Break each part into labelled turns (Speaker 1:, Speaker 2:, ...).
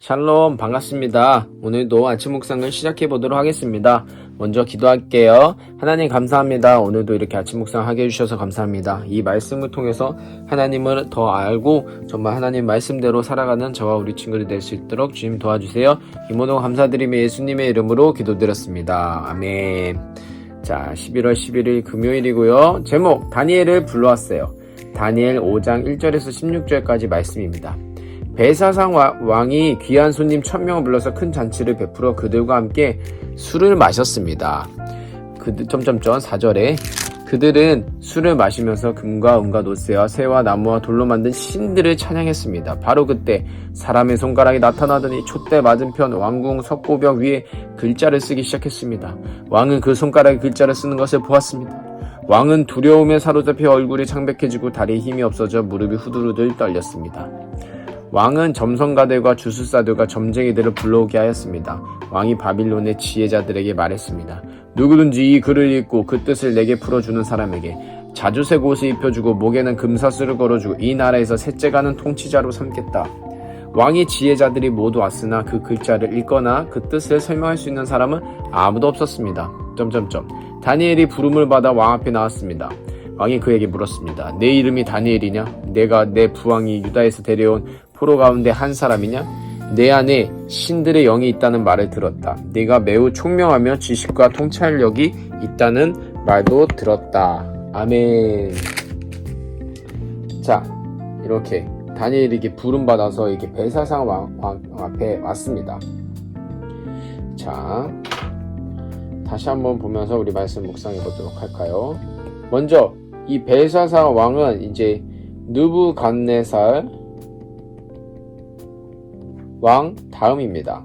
Speaker 1: 샬롬 반갑습니다. 오늘도 아침 묵상을 시작해 보도록 하겠습니다. 먼저 기도할게요. 하나님 감사합니다. 오늘도 이렇게 아침 묵상하게 해주셔서 감사합니다. 이 말씀을 통해서 하나님을 더 알고 정말 하나님 말씀대로 살아가는 저와 우리 친구들이 될 수 있도록 주님 도와주세요. 이 모든 감사드리며 예수님의 이름으로 기도드렸습니다. 아멘. 자, 11월 11일 금요일이고요. 제목 다니엘을 불러왔어요. 다니엘 5장 1절에서 16절까지 말씀입니다. 벨사상 왕이 귀한 손님 1000명을 불러서 큰 잔치를 베풀어 그들과 함께 술을 마셨습니다. 4절에 그들은 술을 마시면서 금과 은과 노쇠와 쇠와 나무와 돌로 만든 신들을 찬양했습니다. 바로 그때 사람의 손가락이 나타나더니 촛대 맞은편 왕궁 석고벽 위에 글자를 쓰기 시작했습니다. 왕은 그 손가락에 글자를 쓰는 것을 보았습니다. 왕은 두려움에 사로잡혀 얼굴이 창백해지고 다리에 힘이 없어져 무릎이 후들후들 떨렸습니다. 왕은 점성가들과 주술사들과 점쟁이들을 불러오게 하였습니다. 왕이 바빌론의 지혜자들에게 말했습니다. 누구든지 이 글을 읽고 그 뜻을 내게 풀어주는 사람에게 자주색 옷을 입혀주고 목에는 금사슬을 걸어주고 이 나라에서 셋째 가는 통치자로 삼겠다. 왕의 지혜자들이 모두 왔으나 그 글자를 읽거나 그 뜻을 설명할 수 있는 사람은 아무도 없었습니다. 다니엘이 부름을 받아 왕 앞에 나왔습니다. 왕이 그에게 물었습니다. 내 이름이 다니엘이냐? 내가 내 부왕이 유다에서 데려온 포로 가운데 한 사람이냐? 내 안에 신들의 영이 있다는 말을 들었다. 네가 매우 총명하며 지식과 통찰력이 있다는 말도 들었다. 아멘. 자, 이렇게 다니엘에게 부름받아서 이렇게 벨사상 왕 앞에 왔습니다. 자, 다시 한번 보면서 우리 말씀 묵상해 보도록 할까요? 먼저 이 벨사상 왕은 이제 느부갓네살 왕 다음입니다.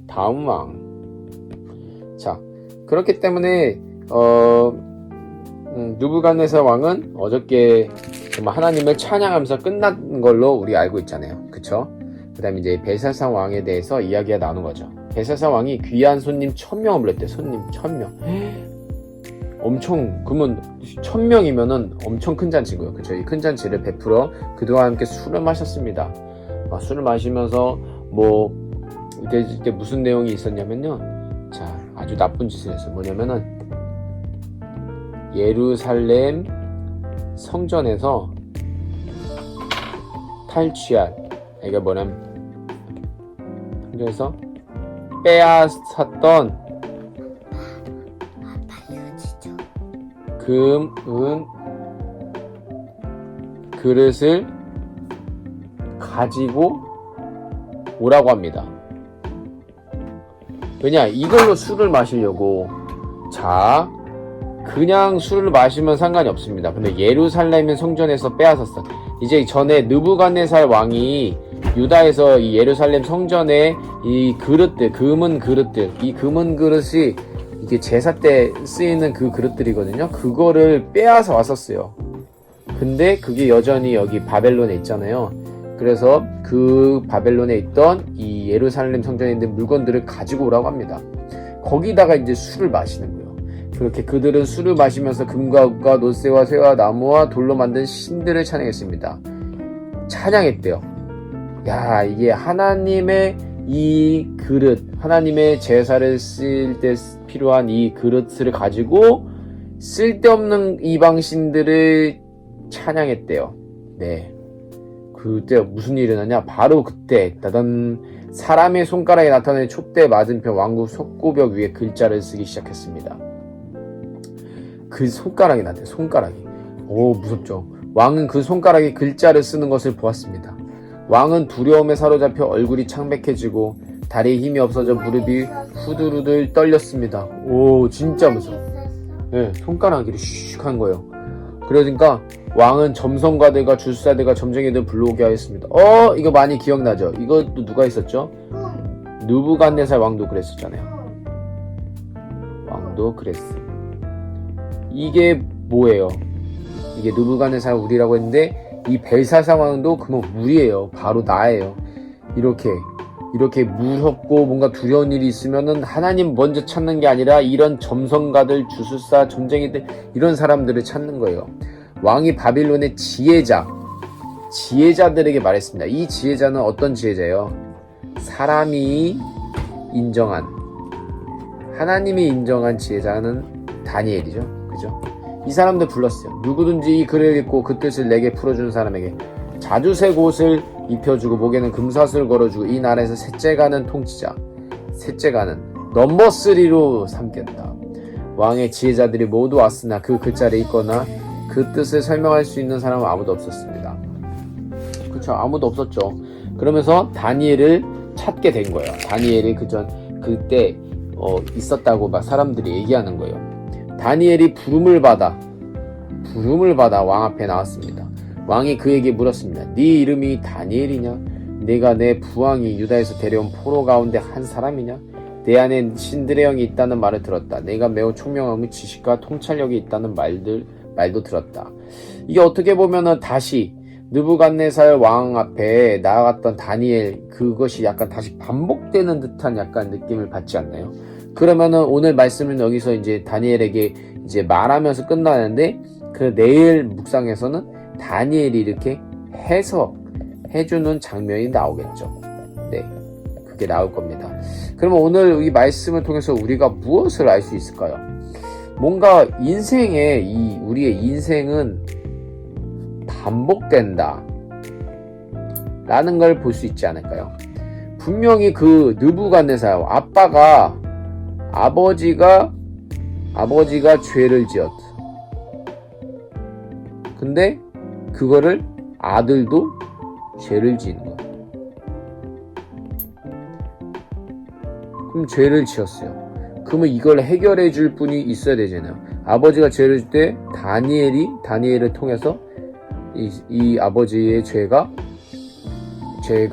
Speaker 1: 다음 왕. 자, 그렇기 때문에 느부갓네살 왕은 어저께 정말 하나님을 찬양하면서 끝난 걸로 우리 알고 있잖아요. 그쵸? 그 다음에 이제 벨사상 왕에 대해서 이야기가 나오는 거죠. 벨사상 왕이 귀한 손님 1000명을 불렀대요. 손님 1000명. 엄청, 그러면 1000명이면은 엄청 큰 잔치고요. 그쵸? 이 큰 잔치를 베풀어 그들과 함께 술을 마셨습니다. 술을 마시면서 이때 무슨 내용이 있었냐면요. 자, 아주 나쁜 짓을 했어요. 뭐냐면은 예루살렘 성전에서 탈취할, 이게 뭐냐면 성전에서 빼앗았던 금, 은, 그릇을 가지고 오라고 합니다. 왜냐? 이걸로 술을 마시려고. 자, 그냥 술을 마시면 상관이 없습니다. 근데 예루살렘의 성전에서 빼앗았어. 이제 전에 느부갓네살 왕이 유다에서 이 예루살렘 성전에 이 그릇들, 금은 그릇들, 이 금은 그릇이 이게 제사 때 쓰이는 그 그릇들이거든요. 그거를 빼앗아 왔었어요. 근데 그게 여전히 여기 바벨론에 있잖아요. 그래서 그 바벨론에 있던 이 예루살렘 성전에 있는 물건들을 가지고 오라고 합니다. 거기다가 이제 술을 마시는 거예요. 그렇게 그들은 술을 마시면서 금과 은과 노쇠와 쇠와 나무와 돌로 만든 신들을 찬양했습니다. 찬양했대요. 야, 이게 하나님의 이 그릇, 하나님의 제사를 쓸 때 필요한 이 그릇을 가지고 쓸데없는 이방신들을 찬양했대요. 네. 그때 무슨 일이 일어나냐? 바로 그때 사람의 손가락에 나타나는 촛대 맞은편 왕궁 석고벽 위에 글자를 쓰기 시작했습니다. 그 손가락이 나타나요. 손가락이. 오, 무섭죠? 왕은 그 손가락에 글자를 쓰는 것을 보았습니다. 왕은 두려움에 사로잡혀 얼굴이 창백해지고 다리에 힘이 없어져 무릎이 후들후들 떨렸습니다. 오, 진짜 무서워. 네, 손가락이 슉 한 거예요. 그러니까 왕은 점성가들과 주술사들과 점쟁이들 불러오게 하였습니다. 이거 많이 기억나죠? 이것도 누가 있었죠? 느부갓네살 왕도 그랬었잖아요. 왕도 그랬어. 이게 뭐예요? 이게 느부갓네살 우리라고 했는데 이 벨사상 왕도 그만 우리예요. 바로 나예요. 이렇게 무섭고 뭔가 두려운 일이 있으면은 하나님 먼저 찾는 게 아니라 이런 점성가들, 주술사, 점쟁이들 이런 사람들을 찾는 거예요. 왕이 바빌론의 지혜자들에게 말했습니다. 이 지혜자는 어떤 지혜자예요? 사람이 인정한, 하나님이 인정한 지혜자는 다니엘이죠. 그죠? 이 사람들 불렀어요. 누구든지 이 글을 읽고 그 뜻을 내게 풀어주는 사람에게 자주색 옷을 입혀주고 목에는 금사슬을 걸어주고 이 나라에서 셋째가는 통치자, 셋째가는 넘버 3로 삼겠다. 왕의 지혜자들이 모두 왔으나 그 글자를 읽거나 그 뜻을 설명할 수 있는 사람은 아무도 없었습니다. 그렇죠. 아무도 없었죠. 그러면서 다니엘을 찾게 된 거예요. 다니엘이 그때 있었다고 막 사람들이 얘기하는 거예요. 다니엘이 부름을 받아 왕 앞에 나왔습니다. 왕이 그에게 물었습니다. 네 이름이 다니엘이냐? 내가 내 부왕이 유다에서 데려온 포로 가운데 한 사람이냐? 내 안에 신들의 영이 있다는 말을 들었다. 내가 매우 총명하고 지식과 통찰력이 있다는 말도 들었다. 이게 어떻게 보면은 다시 느부갓네살 왕 앞에 나아갔던 다니엘, 그것이 약간 다시 반복되는 듯한 약간 느낌을 받지 않나요? 그러면은 오늘 말씀은 여기서 이제 다니엘에게 이제 말하면서 끝나는데, 그 내일 묵상에서는 다니엘이 이렇게 해석해주는 장면이 나오겠죠. 네, 그게 나올 겁니다. 그러면 오늘 이 말씀을 통해서 우리가 무엇을 알 수 있을까요? 뭔가 우리의 인생은 반복된다 라는 걸 볼 수 있지 않을까요? 분명히 그 느부갓네살 아버지가 죄를 지었어. 근데 그거를 아들도 죄를 지은 거야. 그럼 죄를 지었어요. 그러면 이걸 해결해 줄 분이 있어야 되잖아요. 아버지가 죄를 질 때 다니엘을 통해서 이 아버지의 죄가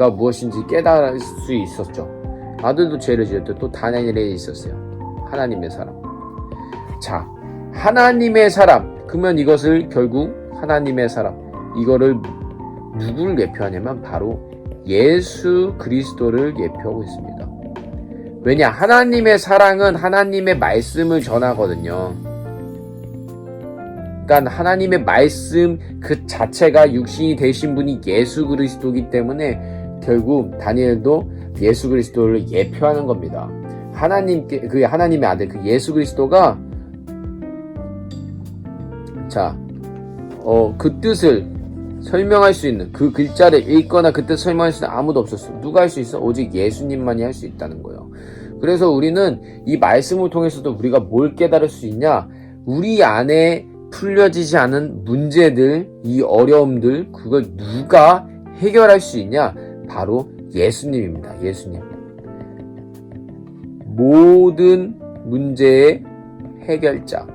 Speaker 1: 무엇인지 깨달을 수 있었죠. 아들도 죄를 지었대. 또 다니엘에 있었어요. 하나님의 사람. 자, 하나님의 사람. 그러면 이것을 결국 하나님의 사람. 이거를 누구를 예표하냐면 바로 예수 그리스도를 예표하고 있습니다. 왜냐? 하나님의 사랑은 하나님의 말씀을 전하거든요. 그러니까 하나님의 말씀 그 자체가 육신이 되신 분이 예수 그리스도이기 때문에 결국 다니엘도 예수 그리스도를 예표하는 겁니다. 하나님의 아들 그 예수 그리스도가 그 뜻을 설명할 수 있는, 그 글자를 읽거나 그 뜻을 설명할 수 있는 아무도 없었어요. 누가 할 수 있어? 오직 예수님만이 할 수 있다는 거예요. 그래서 우리는 이 말씀을 통해서도 우리가 뭘 깨달을 수 있냐? 우리 안에 풀려지지 않은 문제들, 이 어려움들, 그걸 누가 해결할 수 있냐? 바로 예수님입니다. 예수님. 모든 문제의 해결자.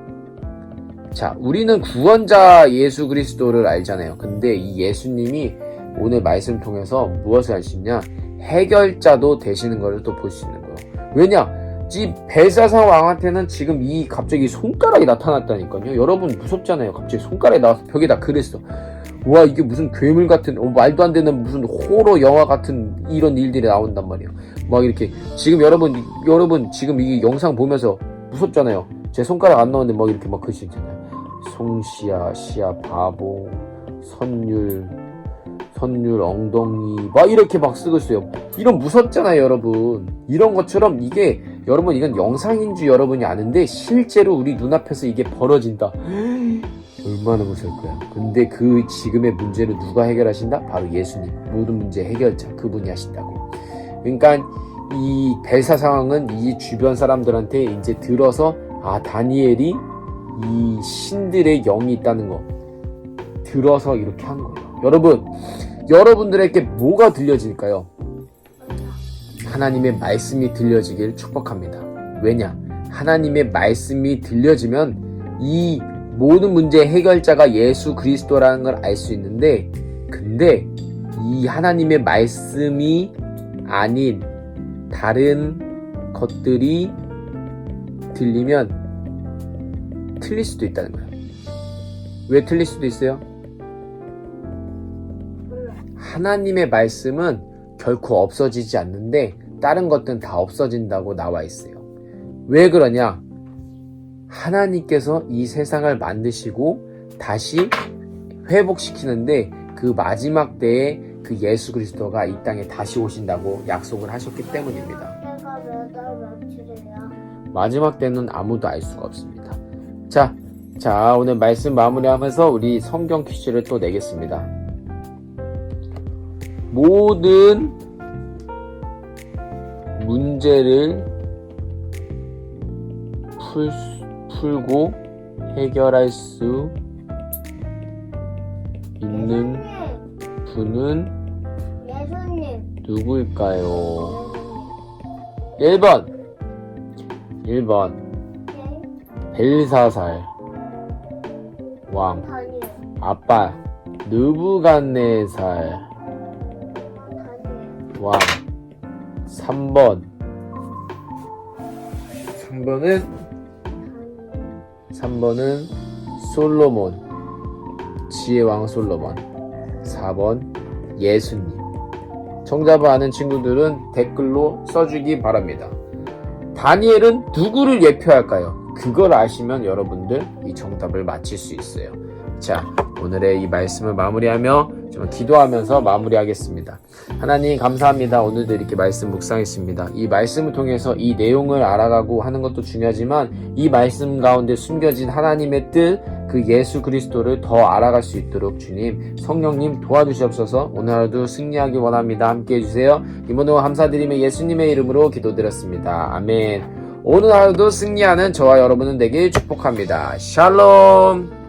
Speaker 1: 자, 우리는 구원자 예수 그리스도를 알잖아요. 근데 이 예수님이 오늘 말씀 통해서 무엇을 할 수 있냐? 해결자도 되시는 것을 또 볼 수 있는 거예요. 왜냐? 이 벨사살 왕한테는 지금 갑자기 손가락이 나타났다니까요. 여러분 무섭잖아요. 갑자기 손가락이 나와서 벽에다 그랬어. 와, 이게 무슨 괴물 같은, 말도 안 되는 무슨 호러 영화 같은 이런 일들이 나온단 말이에요. 막 이렇게 지금 여러분 지금 이 영상 보면서 무섭잖아요. 제 손가락 안 나오는데 막 이렇게 막 글씨 있잖아요. 송시야, 시야, 바보, 선율 엉덩이 막 이렇게 막 쓰고 있어요. 이런 무섭잖아요, 여러분. 이런 것처럼 여러분 이건 영상인 줄 여러분이 아는데 실제로 우리 눈앞에서 이게 벌어진다. 얼마나 무서울 거야. 근데 그 지금의 문제를 누가 해결하신다? 바로 예수님. 모든 문제 해결자 그분이 하신다고. 그러니까 이 벨사 상황은 이 주변 사람들한테 이제 들어서 다니엘이 이 신들의 영이 있다는 거 들어서 이렇게 한 거예요. 여러분들에게 뭐가 들려질까요? 하나님의 말씀이 들려지길 축복합니다. 왜냐? 하나님의 말씀이 들려지면 이 모든 문제의 해결자가 예수 그리스도라는 걸 알 수 있는데, 근데 이 하나님의 말씀이 아닌 다른 것들이 들리면 틀릴 수도 있다는 거예요. 왜 틀릴 수도 있어요? 하나님의 말씀은 결코 없어지지 않는데 다른 것들은 다 없어진다고 나와 있어요. 왜 그러냐? 하나님께서 이 세상을 만드시고 다시 회복시키는데 그 마지막 때에 그 예수 그리스도가 이 땅에 다시 오신다고 약속을 하셨기 때문입니다.
Speaker 2: 내가 몇월 며칠이야?
Speaker 1: 마지막 때는 아무도 알 수가 없습니다. 자, 오늘 말씀 마무리하면서 우리 성경 퀴즈를 또 내겠습니다. 모든 문제를 풀고 해결할 수 있는 분은
Speaker 2: 예수님.
Speaker 1: 누구일까요? 1번 벨사살 왕.
Speaker 2: 다니엘.
Speaker 1: 아빠 느부갓네살
Speaker 2: 다니엘.
Speaker 1: 왕. 3번은 솔로몬, 지혜왕 솔로몬. 4번 예수님. 정답을 아는 친구들은 댓글로 써주기 바랍니다. 다니엘은 누구를 예표할까요? 그걸 아시면 여러분들 이 정답을 맞힐 수 있어요. 자, 오늘의 이 말씀을 마무리하며 좀 기도하면서 마무리하겠습니다. 하나님 감사합니다. 오늘도 이렇게 말씀 묵상했습니다. 이 말씀을 통해서 이 내용을 알아가고 하는 것도 중요하지만 이 말씀 가운데 숨겨진 하나님의 뜻, 그 예수 그리스도를 더 알아갈 수 있도록 주님, 성령님 도와주시옵소서. 오늘 하루도 승리하기 원합니다. 함께 해주세요. 이모노 감사드리며 예수님의 이름으로 기도드렸습니다. 아멘. 오늘 하루도 승리하는 저와 여러분은 되길 축복합니다. 샬롬.